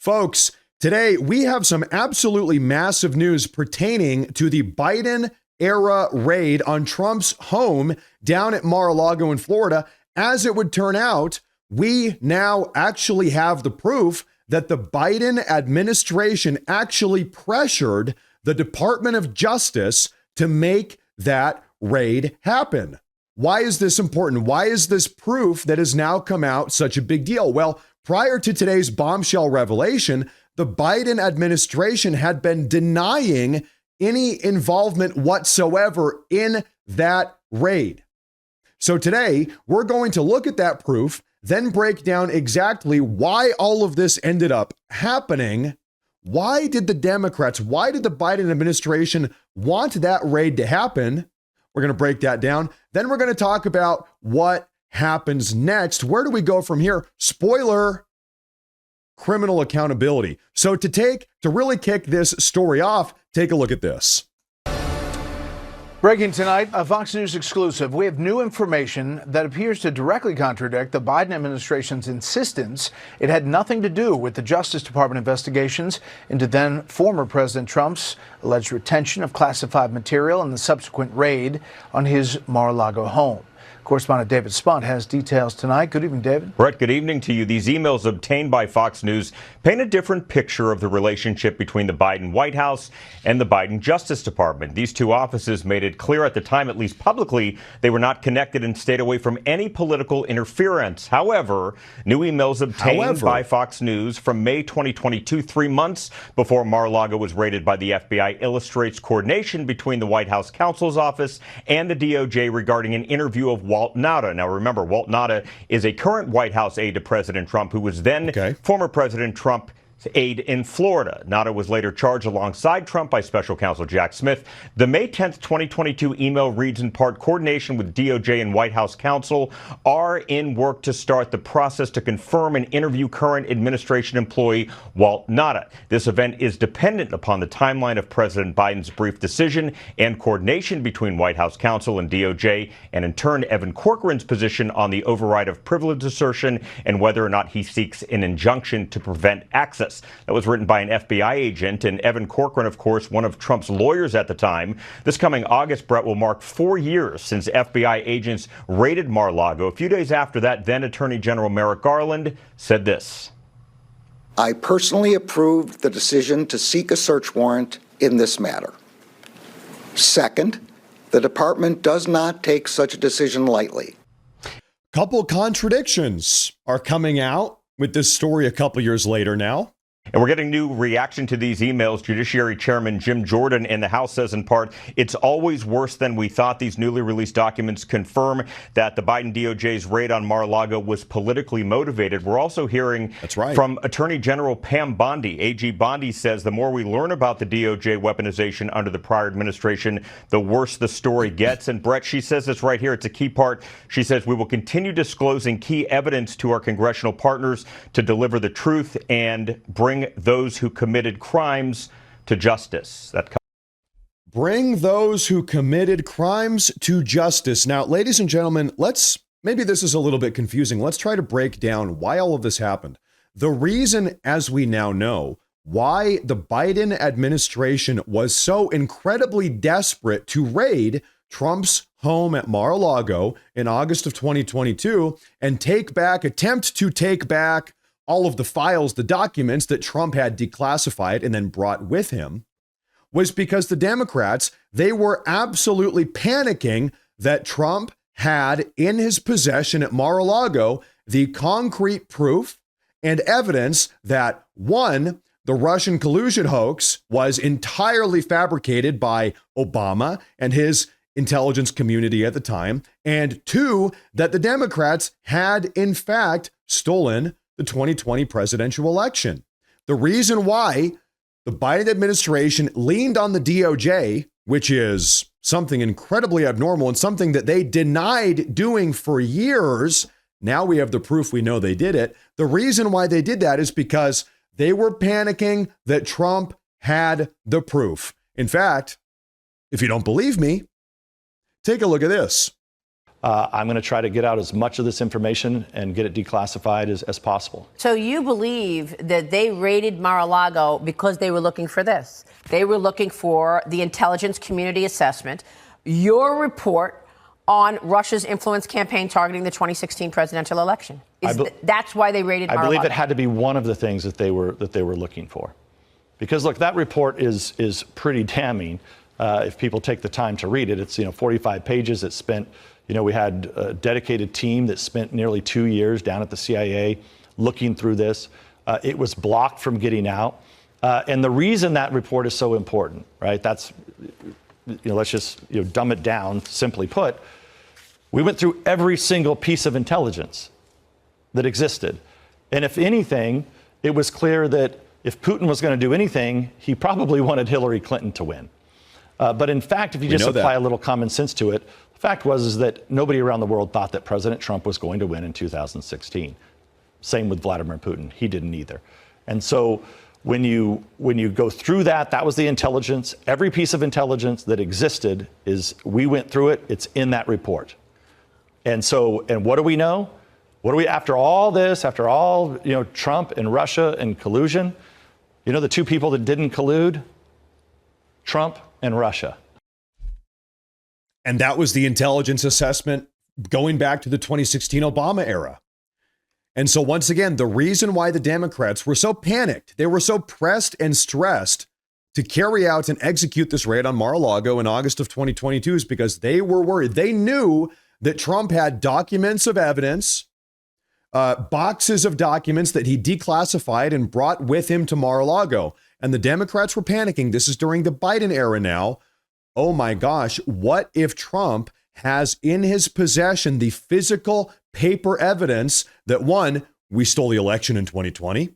Folks, today we have some absolutely massive news pertaining to the Biden-era raid on Trump's home down at Mar-a-Lago in Florida. As it would turn out, we now actually have the proof that the Biden administration actually pressured the Department of Justice to make that raid happen. Why is this important? Why is this proof that has now come out such a big deal? Well, prior to today's bombshell revelation, the Biden administration had been denying any involvement whatsoever in that raid. So today, we're going to look at that proof, then break down exactly why all of this ended up happening. Why did the Democrats, why did the Biden administration want that raid to happen? We're going to break that down. Then we're going to talk about what happens next. Where do we go from here? Spoiler, criminal accountability. So to really kick this story off, take a look at this. Breaking tonight, a Fox News exclusive. We have new information that appears to directly contradict the Biden administration's insistence it had nothing to do with the Justice Department investigations into then former President Trump's alleged retention of classified material and the subsequent raid on his Mar-a-Lago home. Correspondent David Spunt has details tonight. Good evening, David. Brett, good evening to you. These emails obtained by Fox News paint a different picture of the relationship between the Biden White House and the Biden Justice Department. These two offices made it clear at the time, at least publicly, they were not connected and stayed away from any political interference. However, new emails obtained by Fox News from May 2022, 3 months before Mar-a-Lago was raided by the FBI, illustrates coordination between the White House counsel's office and the DOJ regarding an interview of Walt Nauta. Now, remember, Walt Nauta is a current White House aide to President Trump who was then former President Trump aide in Florida. Nauta was later charged alongside Trump by special counsel Jack Smith. The May 10th, 2022 email reads in part, coordination with DOJ and White House counsel are in work to start the process to confirm and interview current administration employee Walt Nauta. This event is dependent upon the timeline of President Biden's brief decision and coordination between White House counsel and DOJ, and in turn, Evan Corcoran's position on the override of privilege assertion and whether or not he seeks an injunction to prevent access. That was written by an FBI agent, and Evan Corcoran, of course, one of Trump's lawyers at the time. This coming August, Brett, will mark 4 years since FBI agents raided Mar-a-Lago. A few days after that, then Attorney General Merrick Garland said this. I personally approved the decision to seek a search warrant in this matter. Second, the department does not take such a decision lightly. Couple contradictions are coming out with this story a couple years later now. And we're getting new reaction to these emails. Judiciary Chairman Jim Jordan in the House says in part, it's always worse than we thought. These newly released documents confirm that the Biden DOJ's raid on Mar-a-Lago was politically motivated. We're also hearing from Attorney General Pam Bondi. AG Bondi says the more we learn about the DOJ weaponization under the prior administration, the worse the story gets. And Brett, she says this right here. It's a key part. She says we will continue disclosing key evidence to our congressional partners to deliver the truth and bring those who committed crimes to justice. Bring those who committed crimes to justice. Now, ladies and gentlemen, maybe this is a little bit confusing. Let's try to break down why all of this happened. The reason, as we now know, why the Biden administration was so incredibly desperate to raid Trump's home at Mar-a-Lago in August of 2022 and attempt to take back all of the files, the documents that Trump had declassified and then brought with him, was because the Democrats, they were absolutely panicking that Trump had in his possession at Mar-a-Lago the concrete proof and evidence that, one, the Russian collusion hoax was entirely fabricated by Obama and his intelligence community at the time, and two, that the Democrats had in fact stolen the 2020 presidential election. The reason why the Biden administration leaned on the DOJ, which is something incredibly abnormal and something that they denied doing for years, now we have the proof, we know they did it. The reason why they did that is because they were panicking that Trump had the proof. In fact, if you don't believe me, take a look at this. I'm going to try to get out as much of this information and get it declassified as possible. So you believe that they raided Mar-a-Lago because they were looking for this? They were looking for the intelligence community assessment, your report on Russia's influence campaign targeting the 2016 presidential election. That's why they raided Mar-a-Lago? I believe it had to be one of the things that they were looking for. Because, look, that report is pretty damning if people take the time to read it. It's 45 pages. It's spent. We had a dedicated team that spent nearly 2 years down at the CIA looking through this. It was blocked from getting out. And the reason that report is so important, right? That's, let's just dumb it down, simply put. We went through every single piece of intelligence that existed. And if anything, it was clear that if Putin was going to do anything, he probably wanted Hillary Clinton to win. But in fact, if you just apply a little common sense to it, the fact is that nobody around the world thought that President Trump was going to win in 2016. Same with Vladimir Putin. He didn't either. And so when you go through that was the intelligence. Every piece of intelligence that existed we went through it. It's in that report. And what do we know? After all this, after all, Trump and Russia and collusion, the two people that didn't collude? Trump and Russia. And that was the intelligence assessment going back to the 2016 Obama era. And so once again, the reason why the Democrats were so panicked, they were so pressed and stressed to carry out and execute this raid on Mar-a-Lago in August of 2022 is because they were worried. They knew that Trump had documents of evidence, boxes of documents that he declassified and brought with him to Mar-a-Lago. And the Democrats were panicking. This is during the Biden era now. Oh my gosh, what if Trump has in his possession the physical paper evidence that, one, we stole the election in 2020,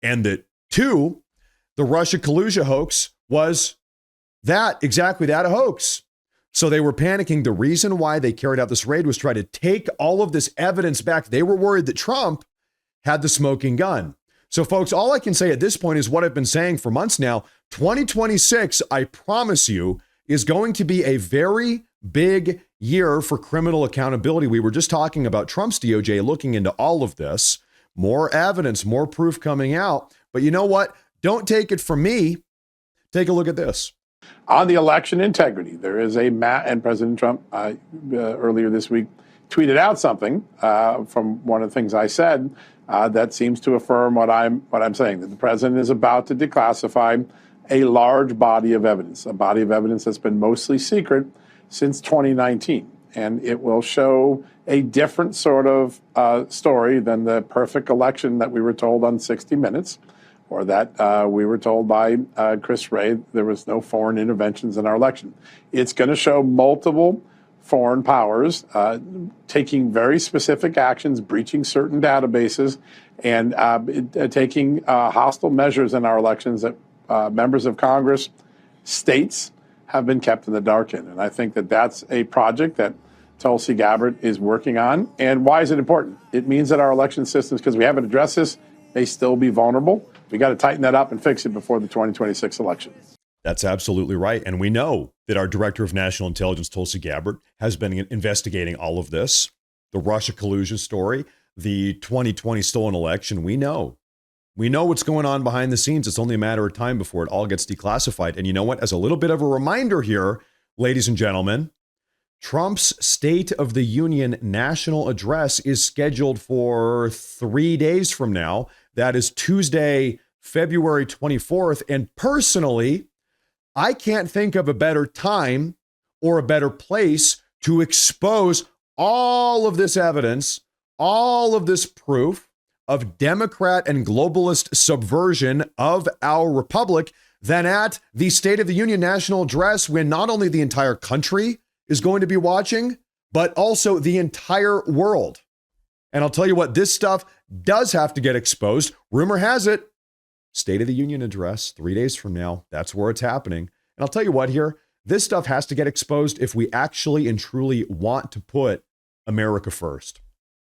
and that, two, the Russia collusion hoax was exactly that, a hoax. So they were panicking. The reason why they carried out this raid was try to take all of this evidence back. They were worried that Trump had the smoking gun. So folks, all I can say at this point is what I've been saying for months now. 2026, I promise you, is going to be a very big year for criminal accountability. We were just talking about Trump's DOJ looking into all of this. More evidence, more proof coming out. But you know what? Don't take it from me. Take a look at this. On the election integrity, there is and President Trump earlier this week tweeted out something from one of the things I said that seems to affirm what I'm saying, that the president is about to declassify a large body of evidence, a body of evidence that's been mostly secret since 2019. And it will show a different sort of story than the perfect election that we were told on 60 Minutes, or that we were told by Chris Wray there was no foreign interventions in our election. It's going to show multiple foreign powers taking very specific actions, breaching certain databases, and taking hostile measures in our elections that members of Congress, states have been kept in the dark in. And I think that that's a project that Tulsi Gabbard is working on. And why is it important? It means that our election systems, because we haven't addressed this, may still be vulnerable. We got to tighten that up and fix it before the 2026 election. That's absolutely right. And we know that our Director of National Intelligence, Tulsi Gabbard, has been investigating all of this. The Russia collusion story, the 2020 stolen election. We know what's going on behind the scenes. It's only a matter of time before it all gets declassified. And you know what? As a little bit of a reminder here, ladies and gentlemen, Trump's State of the Union national address is scheduled for 3 days from now. That is Tuesday, February 24th. And personally, I can't think of a better time or a better place to expose all of this evidence, all of this proof of Democrat and globalist subversion of our republic than at the State of the Union national address, when not only the entire country is going to be watching, but also the entire world. And I'll tell you what, this stuff does have to get exposed. Rumor has it, State of the Union address 3 days from now, that's where it's happening. And I'll tell you what here, this stuff has to get exposed if we actually and truly want to put America first.